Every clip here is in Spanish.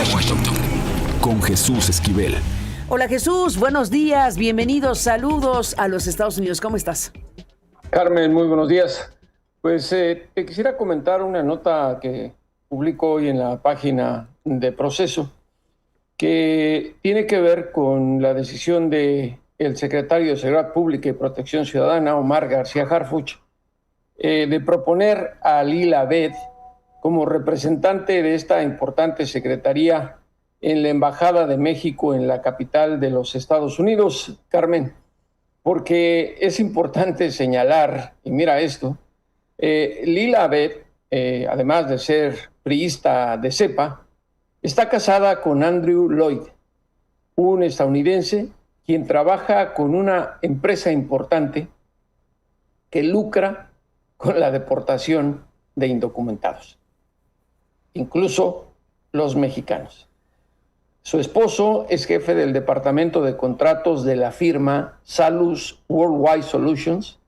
Washington con Jesús Esquivel. Hola Jesús, buenos días, bienvenidos, saludos a los Estados Unidos. ¿Cómo estás? Carmen, muy buenos días. Pues te quisiera comentar una nota que publico hoy en la página de Proceso que tiene que ver con la decisión del secretario de Seguridad Pública y Protección Ciudadana, Omar García Harfuch, de proponer a Lila Abed como representante de esta importante secretaría en la Embajada de México en la capital de los Estados Unidos, Carmen, porque es importante señalar, y mira esto, Lila Abed, además de ser priista de cepa, está casada con Andrew Lloyd, un estadounidense quien trabaja con una empresa importante que lucra con la deportación de indocumentados, incluso los mexicanos. Su esposo es jefe del departamento de contratos de la firma Salus Worldwide Solutions,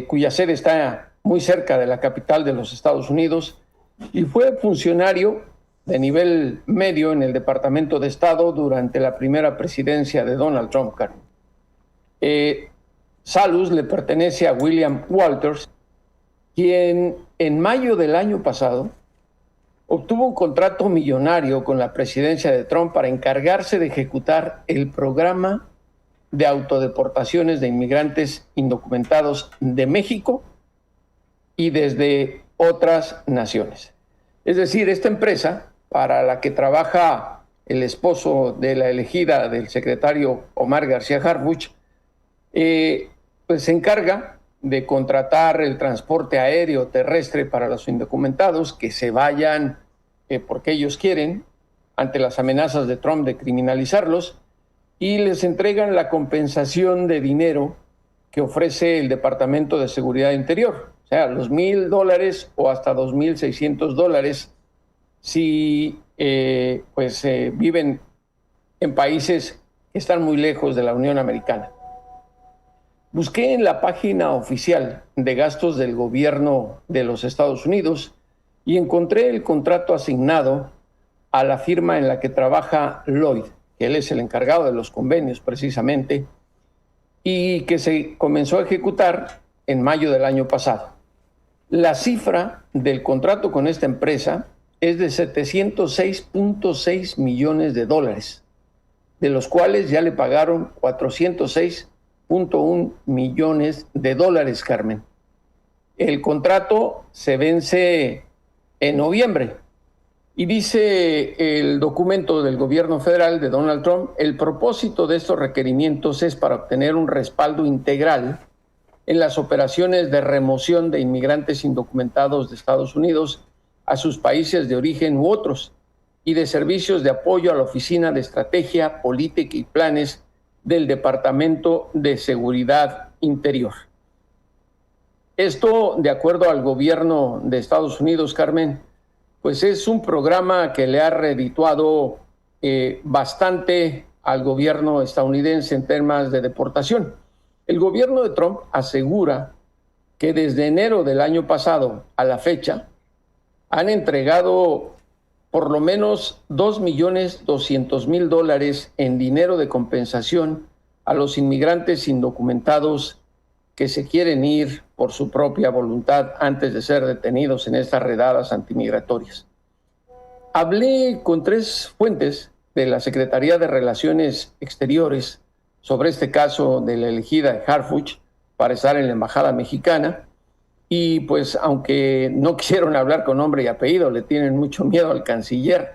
cuya sede está muy cerca de la capital de los Estados Unidos, y fue funcionario de nivel medio en el Departamento de Estado durante la primera presidencia de Donald Trump. Salus le pertenece a William Walters, quien en mayo del año pasado obtuvo un contrato millonario con la presidencia de Trump para encargarse de ejecutar el programa de autodeportaciones de inmigrantes indocumentados de México y desde otras naciones. Es decir, esta empresa, para la que trabaja el esposo de la elegida del secretario Omar García Harfuch, pues se encarga de contratar el transporte aéreo terrestre para los indocumentados que se vayan porque ellos quieren, ante las amenazas de Trump de criminalizarlos, y les entregan la compensación de dinero que ofrece el Departamento de Seguridad Interior, o sea, los $1,000 o hasta $2,600 si viven en países que están muy lejos de la Unión Americana. Busqué en la página oficial de gastos del gobierno de los Estados Unidos y encontré el contrato asignado a la firma en la que trabaja Lloyd, que él es el encargado de los convenios precisamente, y que se comenzó a ejecutar en mayo del año pasado. La cifra del contrato con esta empresa es de $706.6 millones, de los cuales ya le pagaron $406.1 millones, Carmen. El contrato se vence en noviembre y dice el documento del gobierno federal de Donald Trump: el propósito de estos requerimientos es para obtener un respaldo integral en las operaciones de remoción de inmigrantes indocumentados de Estados Unidos a sus países de origen u otros, y de servicios de apoyo a la Oficina de Estrategia, Política y Planes del Departamento de Seguridad Interior. Esto, de acuerdo al gobierno de Estados Unidos, Carmen, pues es un programa que le ha redituado bastante al gobierno estadounidense en temas de deportación. El gobierno de Trump asegura que desde enero del año pasado a la fecha han entregado por lo menos $2,200,000 en dinero de compensación a los inmigrantes indocumentados que se quieren ir por su propia voluntad antes de ser detenidos en estas redadas antimigratorias. Hablé con 3 fuentes de la Secretaría de Relaciones Exteriores sobre este caso de la elegida Harfuch para estar en la Embajada Mexicana, y pues aunque no quisieron hablar con nombre y apellido, le tienen mucho miedo al canciller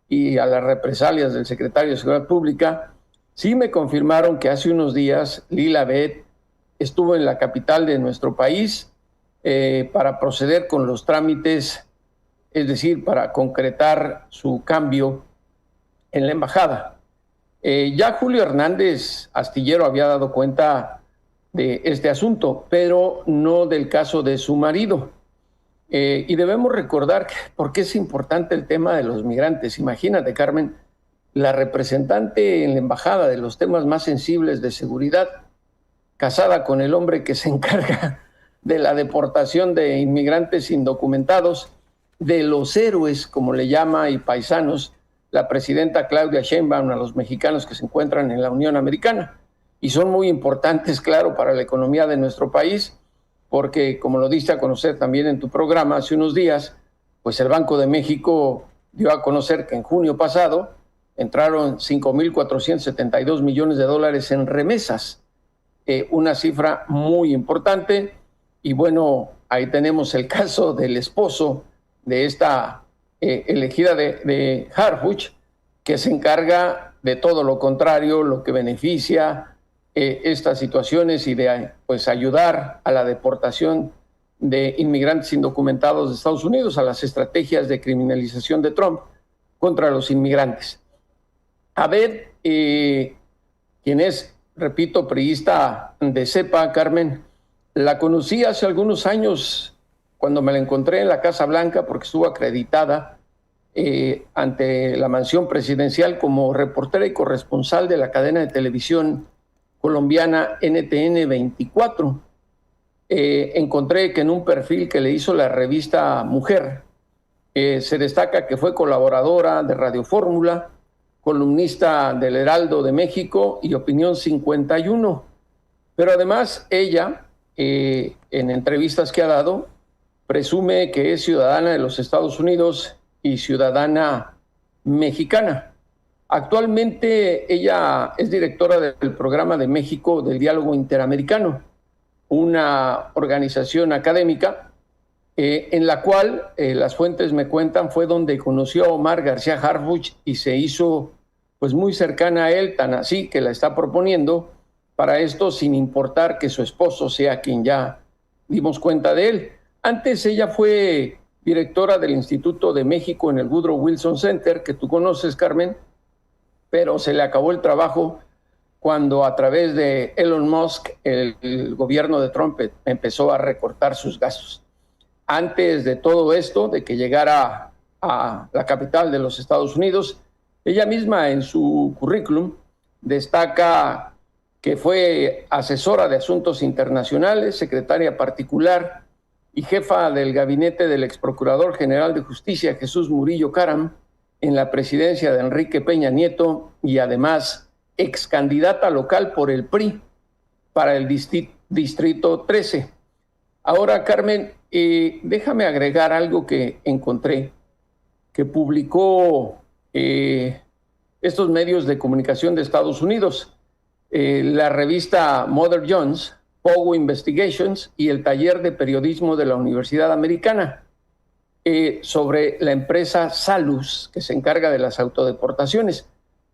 y a las represalias del secretario de Seguridad Pública, sí me confirmaron que hace unos días Lila Abed estuvo en la capital de nuestro país para proceder con los trámites, es decir, para concretar su cambio en la embajada. Ya Julio Hernández Astillero había dado cuenta de este asunto, pero no del caso de su marido. Y debemos recordar por qué es importante el tema de los migrantes. Imagínate, Carmen, la representante en la embajada de los temas más sensibles de seguridad, casada con el hombre que se encarga de la deportación de inmigrantes indocumentados, de los héroes, como le llama, y paisanos la presidenta Claudia Sheinbaum a los mexicanos que se encuentran en la Unión Americana. Y son muy importantes, claro, para la economía de nuestro país, porque como lo diste a conocer también en tu programa hace unos días, pues el Banco de México dio a conocer que en junio pasado entraron 5.472 millones de dólares en remesas, una cifra muy importante. Y bueno, ahí tenemos el caso del esposo de esta elegida de Harfuch, que se encarga de todo lo contrario, lo que beneficia estas situaciones y de pues ayudar a la deportación de inmigrantes indocumentados de Estados Unidos, a las estrategias de criminalización de Trump contra los inmigrantes. A ver, quien es, repito, priista de cepa, Carmen, la conocí hace algunos años cuando me la encontré en la Casa Blanca porque estuvo acreditada ante la mansión presidencial como reportera y corresponsal de la cadena de televisión colombiana NTN 24. Encontré que en un perfil que le hizo la revista Mujer se destaca que fue colaboradora de Radio Fórmula, columnista del Heraldo de México y Opinión 51. Pero además ella, en entrevistas que ha dado, presume que es ciudadana de los Estados Unidos y ciudadana mexicana. Actualmente ella es directora del programa de México del Diálogo Interamericano, una organización académica en la cual las fuentes me cuentan fue donde conoció a Omar García Harfuch y se hizo pues muy cercana a él, tan así que la está proponiendo para esto sin importar que su esposo sea quien ya dimos cuenta de él. Antes ella fue directora del Instituto de México en el Woodrow Wilson Center, que tú conoces, Carmen, pero se le acabó el trabajo cuando a través de Elon Musk el gobierno de Trump empezó a recortar sus gastos. Antes de todo esto, de que llegara a la capital de los Estados Unidos, ella misma en su currículum destaca que fue asesora de asuntos internacionales, secretaria particular y jefa del gabinete del ex procurador general de justicia Jesús Murillo Caram en la presidencia de Enrique Peña Nieto y además ex candidata local por el PRI para el distrito 13. Ahora, Carmen, déjame agregar algo que encontré, que publicó estos medios de comunicación de Estados Unidos, la revista Mother Jones, Pogo Investigations y el taller de periodismo de la Universidad Americana, sobre la empresa Salus, que se encarga de las autodeportaciones.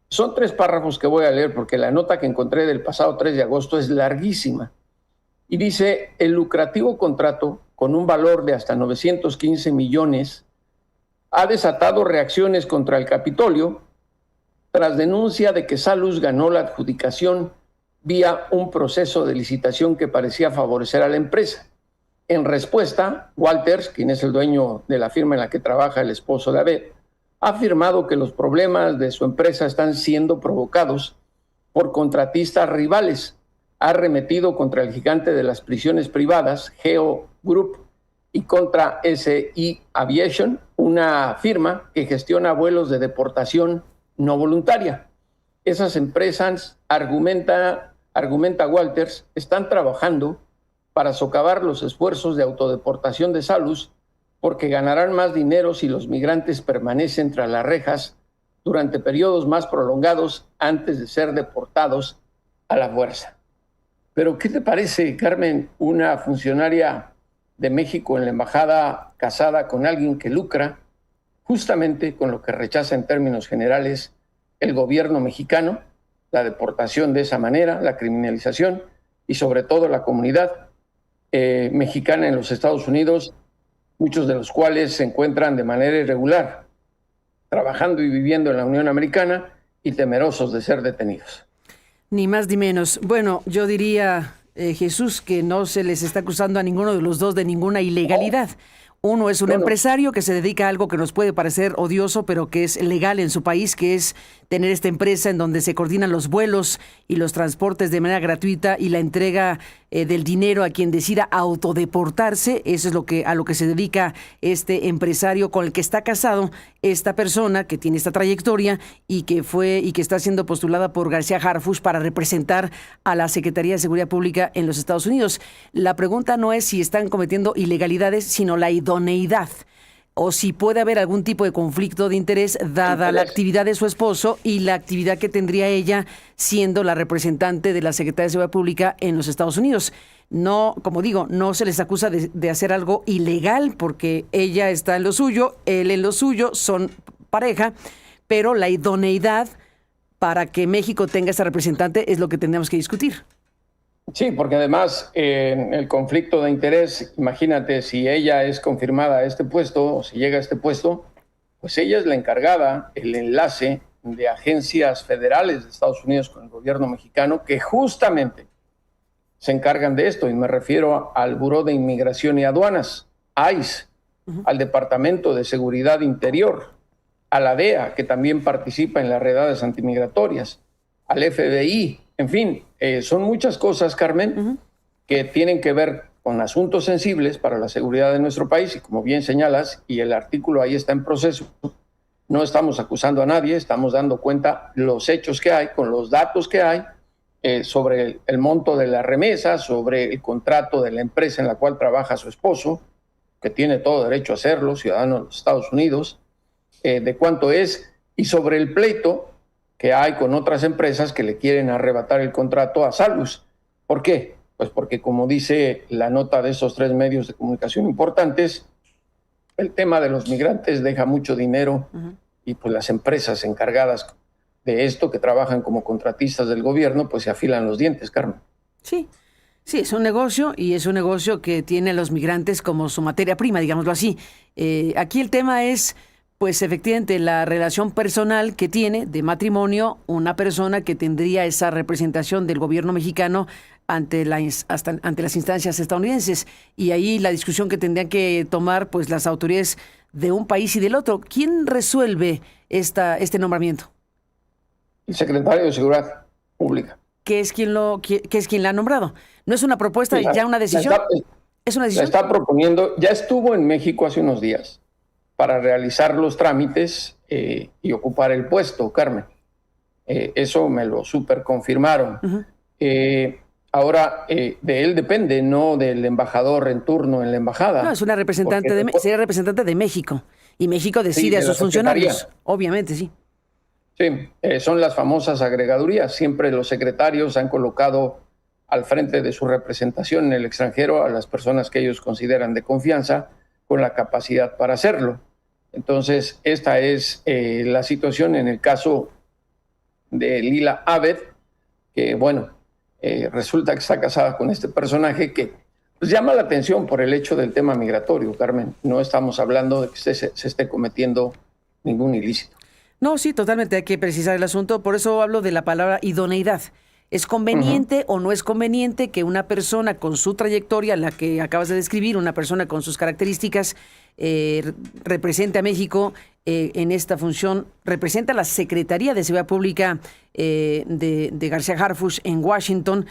Son 3 párrafos que voy a leer porque la nota que encontré del pasado 3 de agosto es larguísima. Y dice, el lucrativo contrato, con un valor de hasta 915 millones, ha desatado reacciones contra el Capitolio tras denuncia de que Salus ganó la adjudicación vía un proceso de licitación que parecía favorecer a la empresa. En respuesta, Walters, quien es el dueño de la firma en la que trabaja el esposo de Abed, ha afirmado que los problemas de su empresa están siendo provocados por contratistas rivales. Ha arremetido contra el gigante de las prisiones privadas, Geo Group, y contra SI Aviation, una firma que gestiona vuelos de deportación no voluntaria. Esas empresas, argumenta Walters, están trabajando para socavar los esfuerzos de autodeportación de Salus porque ganarán más dinero si los migrantes permanecen tras las rejas durante periodos más prolongados antes de ser deportados a la fuerza. Pero, ¿qué te parece, Carmen, una funcionaria de México en la embajada casada con alguien que lucra justamente con lo que rechaza en términos generales el gobierno mexicano, la deportación de esa manera, la criminalización y sobre todo la comunidad mexicana en los Estados Unidos, muchos de los cuales se encuentran de manera irregular, trabajando y viviendo en la Unión Americana y temerosos de ser detenidos? Ni más ni menos. Bueno, yo diría, Jesús, que no se les está acusando a ninguno de los dos de ninguna ilegalidad. Uno es un empresario que se dedica a algo que nos puede parecer odioso, pero que es legal en su país, que es tener esta empresa en donde se coordinan los vuelos y los transportes de manera gratuita y la entrega del dinero a quien decida autodeportarse. Eso es a lo que se dedica este empresario con el que está casado esta persona que tiene esta trayectoria y que está siendo postulada por García Harfuch para representar a la Secretaría de Seguridad Pública en los Estados Unidos. La pregunta no es si están cometiendo ilegalidades, sino la idoneidad, o si puede haber algún tipo de conflicto de interés dada la actividad de su esposo y la actividad que tendría ella siendo la representante de la Secretaría de Seguridad Pública en los Estados Unidos. No, como digo, no se les acusa de hacer algo ilegal porque ella está en lo suyo, él en lo suyo, son pareja, pero la idoneidad para que México tenga esa representante es lo que tendríamos que discutir. Sí, porque además el conflicto de interés, imagínate, si ella es confirmada a este puesto, o si llega a este puesto, pues ella es la encargada, el enlace de agencias federales de Estados Unidos con el gobierno mexicano que justamente se encargan de esto, y me refiero al Buró de Inmigración y Aduanas, ICE, al Departamento de Seguridad Interior, a la DEA, que también participa en las redades antimigratorias, al FBI. En fin, son muchas cosas, Carmen, que tienen que ver con asuntos sensibles para la seguridad de nuestro país y como bien señalas, y el artículo ahí está en proceso, no estamos acusando a nadie, estamos dando cuenta los hechos que hay, con los datos que hay, sobre el monto de la remesa, sobre el contrato de la empresa en la cual trabaja su esposo, que tiene todo derecho a hacerlo, ciudadano de los Estados Unidos, de cuánto es, y sobre el pleito que hay con otras empresas que le quieren arrebatar el contrato a Salus. ¿Por qué? Pues porque, como dice la nota de esos 3 medios de comunicación importantes, el tema de los migrantes deja mucho dinero y pues las empresas encargadas de esto, que trabajan como contratistas del gobierno, pues se afilan los dientes, Carmen. Sí, es un negocio y es un negocio que tiene a los migrantes como su materia prima, digámoslo así. Aquí el tema es, pues efectivamente, la relación personal que tiene de matrimonio una persona que tendría esa representación del gobierno mexicano ante las instancias estadounidenses. Y ahí la discusión que tendrían que tomar pues las autoridades de un país y del otro. ¿Quién resuelve este nombramiento? El secretario de Seguridad Pública. ¿Qué es quien la ha nombrado? ¿No es una propuesta, ya una decisión? ¿Es una decisión? La está proponiendo, ya estuvo en México hace unos días para realizar los trámites y ocupar el puesto, Carmen. Eso me lo super confirmaron. Ahora, de él depende, no del embajador en turno en la embajada. No, es una sería representante de México. Y México decide a sus funcionarios. Obviamente, sí. Sí, son las famosas agregadurías. Siempre los secretarios han colocado al frente de su representación en el extranjero a las personas que ellos consideran de confianza con la capacidad para hacerlo. Entonces, esta es la situación en el caso de Lila Abed, que bueno, resulta que está casada con este personaje que pues, llama la atención por el hecho del tema migratorio, Carmen. No estamos hablando de que se esté cometiendo ningún ilícito. No, sí, totalmente hay que precisar el asunto, por eso hablo de la palabra idoneidad. ¿Es conveniente o no es conveniente que una persona con su trayectoria, la que acabas de describir, una persona con sus características, represente a México en esta función, representa a la Secretaría de Seguridad Pública de García Harfuch en Washington,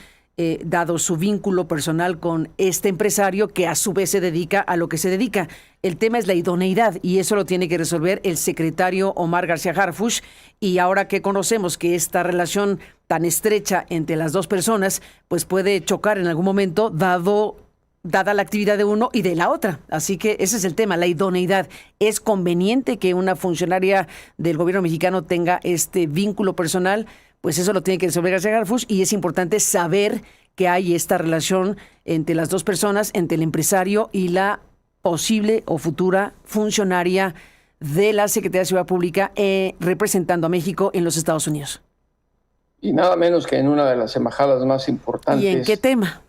dado su vínculo personal con este empresario que a su vez se dedica a lo que se dedica? El tema es la idoneidad y eso lo tiene que resolver el secretario Omar García Harfuch, y ahora que conocemos que esta relación tan estrecha entre las dos personas pues puede chocar en algún momento dada la actividad de uno y de la otra. Así que ese es el tema, la idoneidad. ¿Es conveniente que una funcionaria del gobierno mexicano tenga este vínculo personal? Pues eso lo tiene que resolver García Harfuch, y es importante saber que hay esta relación entre las dos personas, entre el empresario y la posible o futura funcionaria de la Secretaría de Seguridad Pública representando a México en los Estados Unidos. Y nada menos que en una de las embajadas más importantes. ¿Y en qué tema?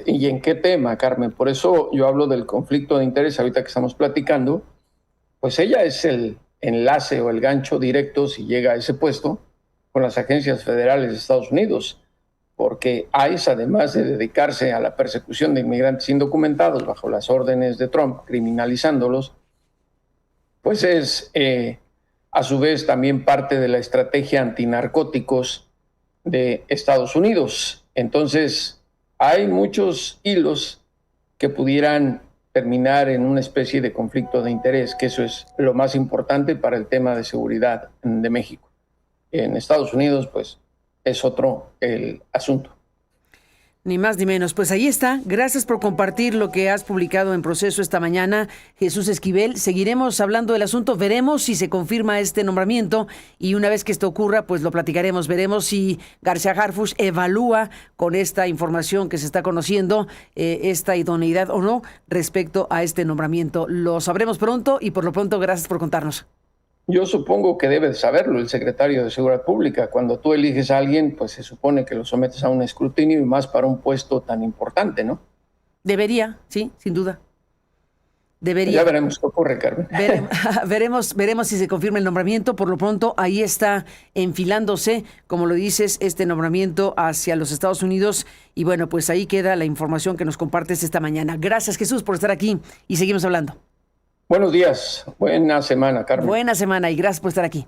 ¿Y en qué tema, Carmen? Por eso yo hablo del conflicto de interés ahorita que estamos platicando. Pues ella es el enlace o el gancho directo, si llega a ese puesto, con las agencias federales de Estados Unidos, porque ICE, además de dedicarse a la persecución de inmigrantes indocumentados bajo las órdenes de Trump, criminalizándolos, pues es a su vez también parte de la estrategia antinarcóticos de Estados Unidos. Entonces, hay muchos hilos que pudieran terminar en una especie de conflicto de interés, que eso es lo más importante para el tema de seguridad de México. En Estados Unidos, pues, es otro el asunto. Ni más ni menos. Pues ahí está. Gracias por compartir lo que has publicado en Proceso esta mañana, Jesús Esquivel. Seguiremos hablando del asunto. Veremos si se confirma este nombramiento y una vez que esto ocurra, pues lo platicaremos. Veremos si García Harfuch evalúa con esta información que se está conociendo esta idoneidad o no respecto a este nombramiento. Lo sabremos pronto y por lo pronto, gracias por contarnos. Yo supongo que debe de saberlo el secretario de Seguridad Pública. Cuando tú eliges a alguien, pues se supone que lo sometes a un escrutinio y más para un puesto tan importante, ¿no? Debería, sí, sin duda. Debería. Ya veremos qué ocurre, Carmen. Veremos si se confirma el nombramiento. Por lo pronto, ahí está enfilándose, como lo dices, este nombramiento hacia los Estados Unidos. Y bueno, pues ahí queda la información que nos compartes esta mañana. Gracias, Jesús, por estar aquí y seguimos hablando. Buenos días, buena semana, Carmen. Buena semana y gracias por estar aquí.